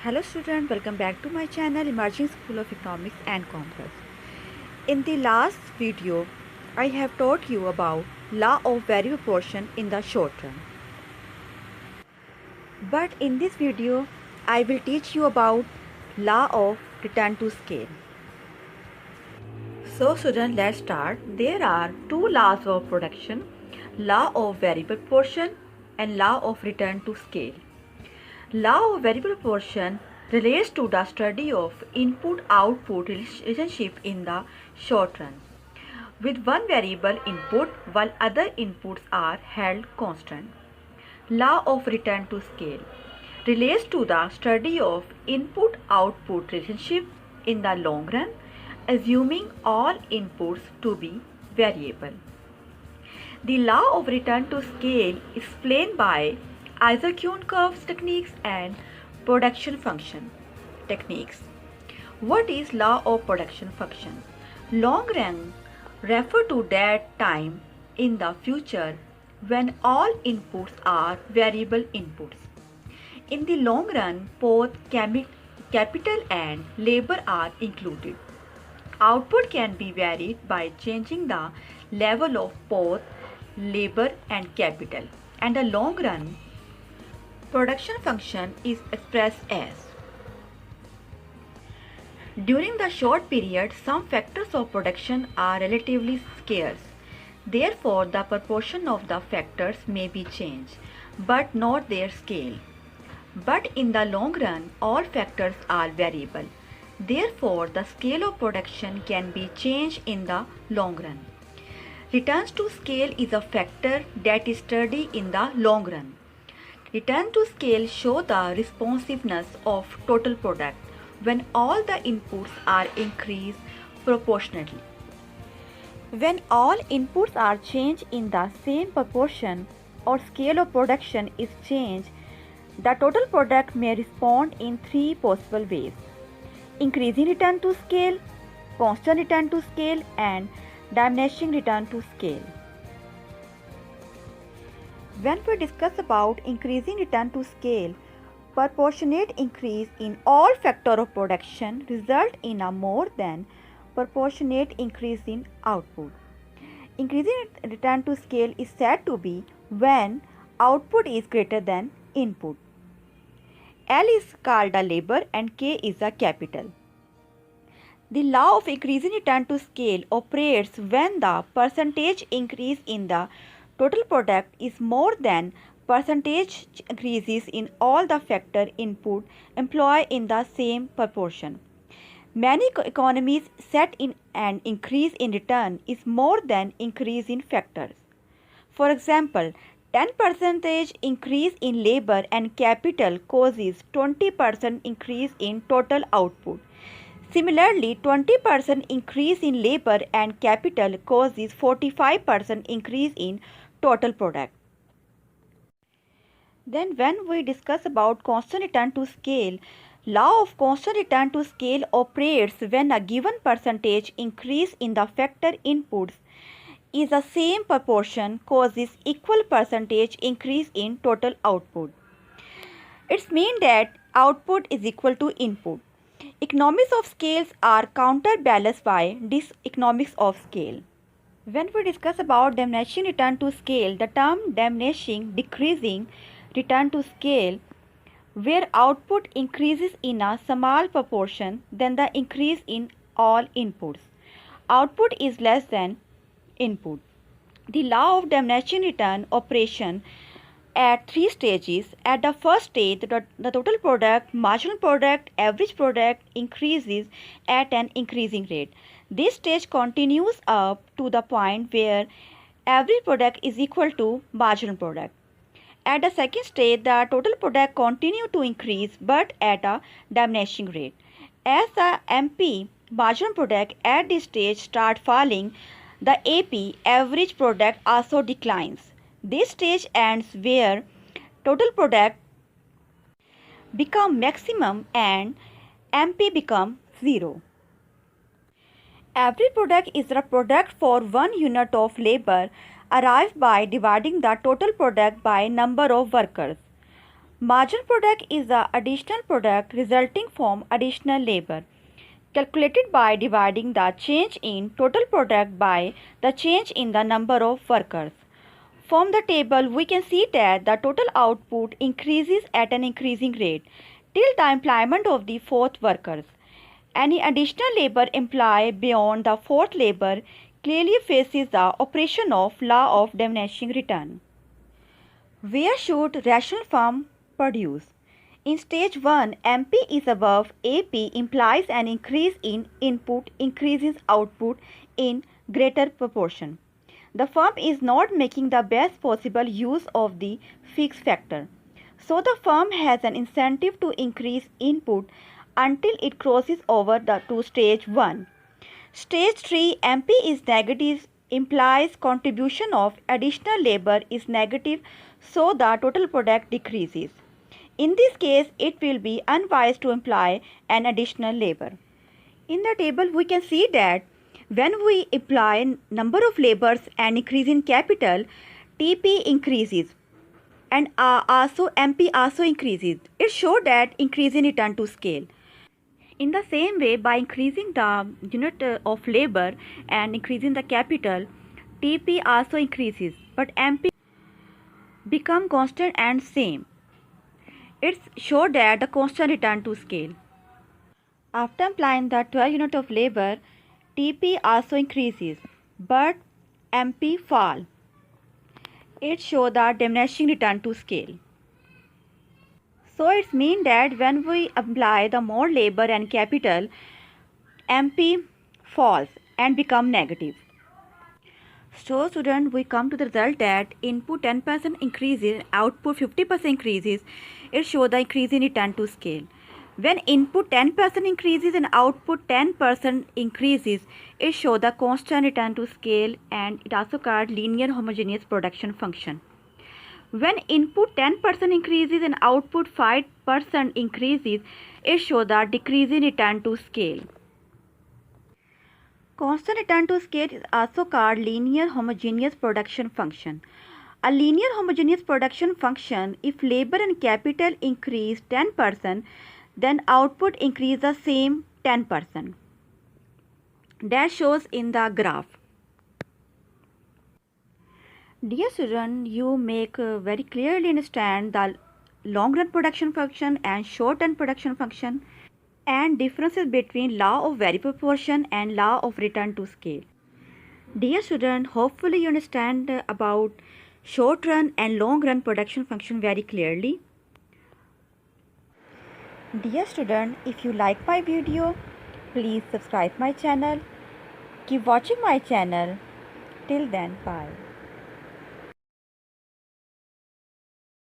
Hello students, welcome back to my channel Emerging School of Economics and Commerce. In the last video, I have taught you about law of variable proportion in the short run. But in this video, I will teach you about law of return to scale. So students, let's start. There are two laws of production, law of variable proportion and law of return to scale. Law of variable proportion relates to the study of input-output relationship in the short run, with one variable input while other inputs are held constant. Law of return to scale relates to the study of input-output relationship in the long run, assuming all inputs to be variable. The law of return to scale is explained by Isaac-Newton curves techniques and production function techniques. What is law of production function? Long run refer to that time in the future when all inputs are variable inputs. In the long run, both capital and labor are included. Output can be varied by changing the level of both labor and capital, and the long run production function is expressed as: during the short period, some factors of production are relatively scarce. Therefore, the proportion of the factors may be changed, but not their scale. But in the long run, all factors are variable. Therefore, the scale of production can be changed in the long run. Returns to scale is a factor that is studied in the long run. Return to scale show the responsiveness of total product when all the inputs are increased proportionately. When all inputs are changed in the same proportion or scale of production is changed, the total product may respond in three possible ways: increasing return to scale, constant return to scale, and diminishing return to scale. When we discuss about increasing return to scale, proportionate increase in all factors of production result in a more than proportionate increase in output. Increasing return to scale is said to be when output is greater than input. L is called the labor and K is the capital. The law of increasing return to scale operates when the percentage increase in the total product is more than percentage increases in all the factor input employed in the same proportion. Many economies set in an increase in return is more than increase in factors. For example, 10% increase in labor and capital causes 20% increase in total output. Similarly, 20% increase in labor and capital causes 45% increase in total product. Then when we discuss about constant return to scale, law of constant return to scale operates when a given percentage increase in the factor inputs is the same proportion causes equal percentage increase in total output. It means that output is equal to input. Economies of scales are counterbalanced by diseconomies of scale. When we discuss about diminishing return to scale, the term diminishing, decreasing return to scale, where output increases in a small proportion than the increase in all inputs. Output is less than input. The law of diminishing return operation at three stages. At the first stage, the total product, marginal product, average product increases at an increasing rate. This stage continues up to the point where average product is equal to marginal product. At the second stage, the total product continues to increase but at a diminishing rate. As the MP, marginal product, at this stage start falling, the AP, average product, also declines. This stage ends where total product become maximum and MP become zero. Average product is the product for one unit of labor arrived by dividing the total product by number of workers. Marginal product is the additional product resulting from additional labor, calculated by dividing the change in total product by the change in the number of workers. From the table, we can see that the total output increases at an increasing rate till the employment of the fourth workers. Any additional labor employed beyond the fourth labor clearly faces the operation of law of diminishing return. Where should rational firm produce? In stage 1, MP is above AP implies an increase in input increases output in greater proportion. The firm is not making the best possible use of the fixed factor. So the firm has an incentive to increase input until it crosses over to stage 1. Stage 3, MP is negative implies contribution of additional labor is negative, so the total product decreases. In this case, it will be unwise to imply an additional labor. In the table, we can see that when we apply number of labors and increase in capital, TP increases and also MP also increases. It shows that increase in return to scale. In the same way, by increasing the unit of labor and increasing the capital, TP also increases, but MP become constant and same. It's show that the constant return to scale. After applying the 12 unit of labor, TP also increases, but MP fall. It show the diminishing return to scale. So it means that when we apply the more labor and capital, MP falls and become negative. So student, we come to the result that input 10% increases, output 50% increases. It shows the increase in return to scale. When input 10% increases and output 10% increases, it shows the constant return to scale, and it also called linear homogeneous production function. When input 10% increases and output 5% increases, it shows the decrease in return to scale. Constant return to scale is also called linear homogeneous production function. A linear homogeneous production function, if labor and capital increase 10%, then output increase the same 10%. That shows in the graph. Dear student, you make very clearly understand the long run production function and short run production function and differences between law of vary proportion and law of return to scale. Dear student, hopefully you understand about short run and long run production function very clearly. Dear student, if you like my video, please subscribe my channel. Keep watching my channel. Till then, bye.